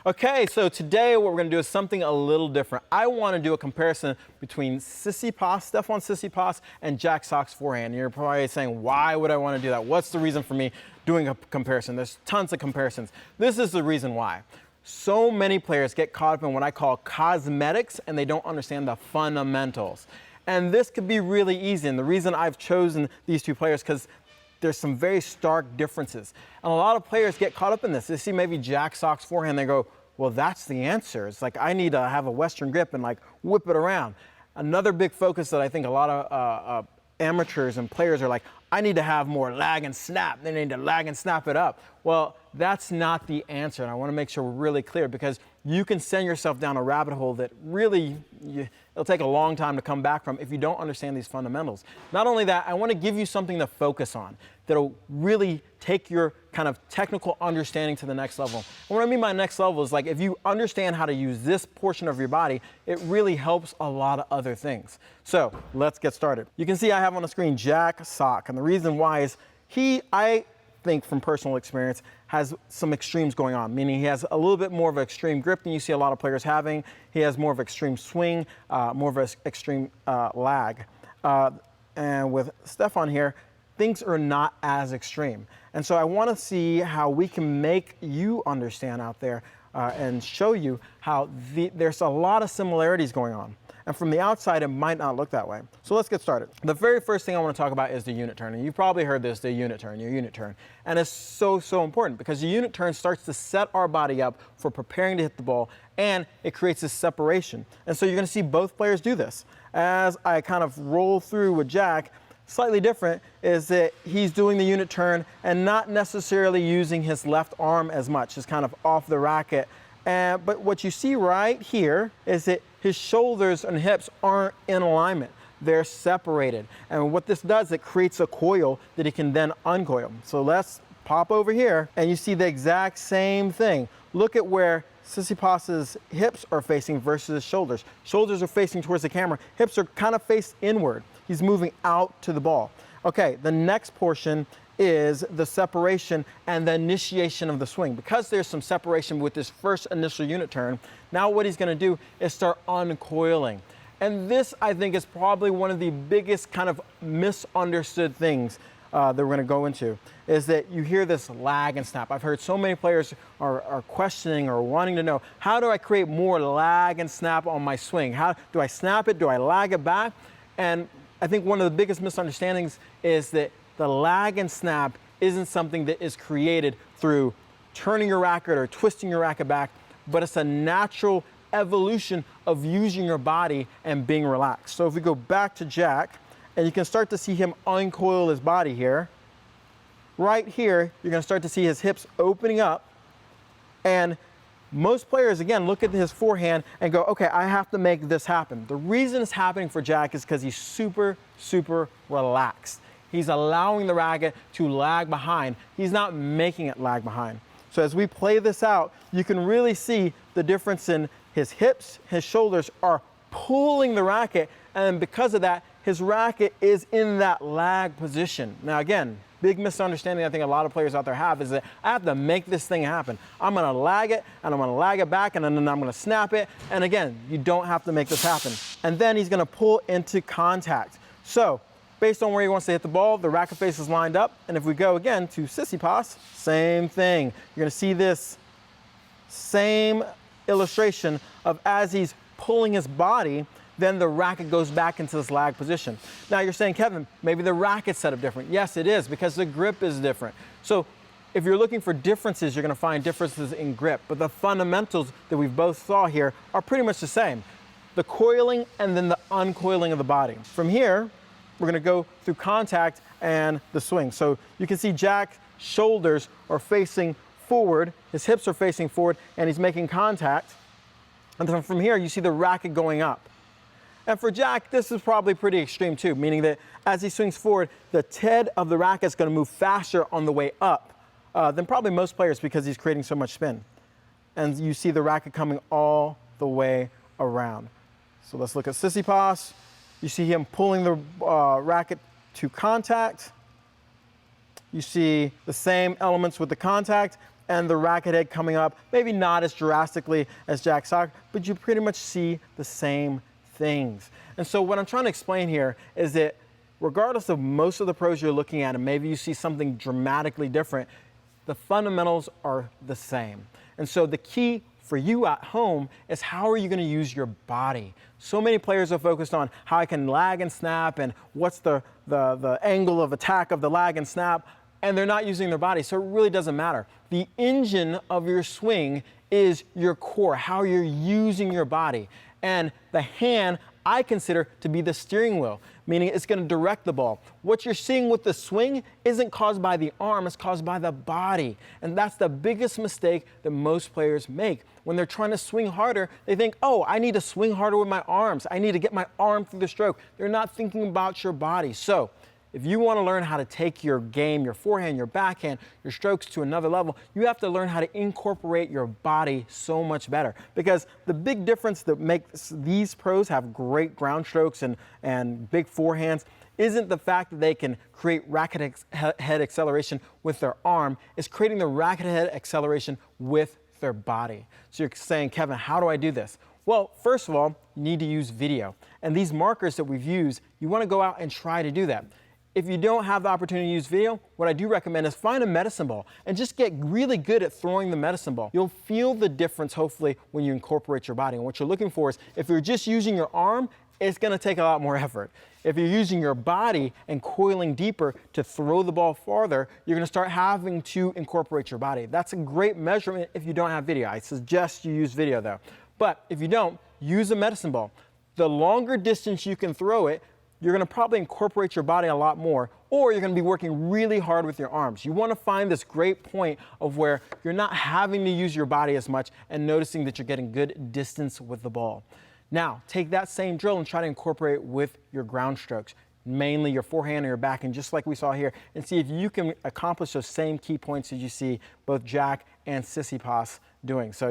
Okay, so today what we're going to do is something a little different. I want to do a comparison between Stefan Tsitsipas and Jack Sock's forehand. You're probably saying, why would I want to do that? What's the reason for me doing a comparison? There's tons of comparisons. This is the reason why. So many players get caught up in what I call cosmetics, and they don't understand the fundamentals. And this could be really easy. And the reason I've chosen these two players because there's some very stark differences. And a lot of players get caught up in this. They see maybe Jack Sock's forehand, they go, well, that's the answer. It's like, I need to have a Western grip and like whip it around. Another big focus that I think a lot of amateurs and players are like, I need to have more lag and snap. They need to lag and snap it up. Well, that's not the answer. And I want to make sure we're really clear because you can send yourself down a rabbit hole that really, it'll take a long time to come back from if you don't understand these fundamentals. Not only that, I want to give you something to focus on that'll really take your kind of technical understanding to the next level. And what I mean by next level is like if you understand how to use this portion of your body, it really helps a lot of other things. So let's get started. You can see I have on the screen Jack Sock, and the reason why is I think from personal experience, has some extremes going on, meaning he has a little bit more of an extreme grip than you see a lot of players having. He has more of an extreme swing, more of an extreme lag. And with Stefan here, things are not as extreme. And so I want to see how we can make you understand out there and show you how there's a lot of similarities going on. And from the outside, it might not look that way. So let's get started. The very first thing I want to talk about is the unit turn. And you've probably heard this, the unit turn, your unit turn. And it's so, so important because the unit turn starts to set our body up for preparing to hit the ball, and it creates this separation. And so you're going to see both players do this. As I kind of roll through with Jack, slightly different is that he's doing the unit turn and not necessarily using his left arm as much. It's kind of off the racket. But what you see right here is that his shoulders and hips aren't in alignment. They're separated. And what this does, it creates a coil that he can then uncoil. So let's pop over here and you see the exact same thing. Look at where Tsitsipas's hips are facing versus his shoulders. Shoulders are facing towards the camera. Hips are kind of faced inward. He's moving out to the ball. Okay, the next portion is the separation and the initiation of the swing. Because there's some separation with this first initial unit turn, now what he's going to do is start uncoiling. And this, I think, is probably one of the biggest kind of misunderstood things that we're going to go into, is that you hear this lag and snap. I've heard so many players are questioning or wanting to know, how do I create more lag and snap on my swing? How do I snap it? Do I lag it back? And I think one of the biggest misunderstandings is that the lag and snap isn't something that is created through turning your racket or twisting your racket back, but it's a natural evolution of using your body and being relaxed. So if we go back to Jack, and you can start to see him uncoil his body here. Right here, you're going to start to see his hips opening up. And most players, again, look at his forehand and go, okay, I have to make this happen. The reason it's happening for Jack is because he's super, super relaxed. He's allowing the racket to lag behind. He's not making it lag behind. So as we play this out, you can really see the difference in his hips, his shoulders are pulling the racket, and because of that, his racket is in that lag position. Now again, big misunderstanding I think a lot of players out there have is that I have to make this thing happen. I'm gonna lag it, and I'm gonna lag it back, and then I'm gonna snap it, and again, you don't have to make this happen. And then he's gonna pull into contact. So, based on where he wants to hit the ball, the racket face is lined up, and if we go again to Tsitsipas, same thing. You're gonna see this same illustration of as he's pulling his body, then the racket goes back into this lag position. Now you're saying, Kevin, maybe the racket's set up different. Yes, it is, because the grip is different. So if you're looking for differences, you're gonna find differences in grip, but the fundamentals that we've both saw here are pretty much the same. The coiling and then the uncoiling of the body. From here, we're gonna go through contact and the swing. So you can see Jack's shoulders are facing forward, his hips are facing forward, and he's making contact. And then from here, you see the racket going up. And for Jack, this is probably pretty extreme too, meaning that as he swings forward, the head of the racket is gonna move faster on the way up than probably most players because he's creating so much spin. And you see the racket coming all the way around. So let's look at Tsitsipas. You see him pulling the racket to contact. You see the same elements with the contact, and the racket head coming up, maybe not as drastically as Jack Sock, but you pretty much see the same things. And so what I'm trying to explain here is that regardless of most of the pros you're looking at, and maybe you see something dramatically different, the fundamentals are the same. And so the key for you at home is how are you going to use your body? So many players are focused on how I can lag and snap and what's the angle of attack of the lag and snap, and they're not using their body, so it really doesn't matter. The engine of your swing is your core, how you're using your body. And the hand I consider to be the steering wheel, meaning it's going to direct the ball. What you're seeing with the swing isn't caused by the arm, it's caused by the body. And that's the biggest mistake that most players make. When they're trying to swing harder, they think, oh, I need to swing harder with my arms. I need to get my arm through the stroke. They're not thinking about your body. So if you want to learn how to take your game, your forehand, your backhand, your strokes to another level, you have to learn how to incorporate your body so much better. Because the big difference that makes these pros have great ground strokes and big forehands isn't the fact that they can create racket head acceleration with their arm, it's creating the racket head acceleration with their body. So you're saying, Kevin, how do I do this? Well, first of all, you need to use video. And these markers that we've used, you want to go out and try to do that. If you don't have the opportunity to use video, what I do recommend is find a medicine ball and just get really good at throwing the medicine ball. You'll feel the difference, hopefully, when you incorporate your body. And what you're looking for is, if you're just using your arm, it's going to take a lot more effort. If you're using your body and coiling deeper to throw the ball farther, you're going to start having to incorporate your body. That's a great measurement if you don't have video. I suggest you use video, though. But if you don't, use a medicine ball. The longer distance you can throw it, you're going to probably incorporate your body a lot more, or you're going to be working really hard with your arms. You want to find this great point of where you're not having to use your body as much and noticing that you're getting good distance with the ball. Now, take that same drill and try to incorporate it with your ground strokes, mainly your forehand or your backhand, just like we saw here, and see if you can accomplish those same key points that you see both Jack and Tsitsipas doing. So,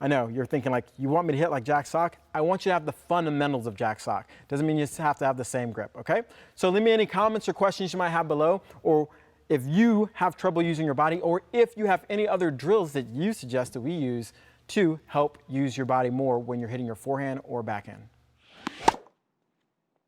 I know you're thinking like, you want me to hit like Jack Sock? I want you to have the fundamentals of Jack Sock. Doesn't mean you just have to have the same grip, okay? So leave me any comments or questions you might have below, or if you have trouble using your body, or if you have any other drills that you suggest that we use to help use your body more when you're hitting your forehand or backhand.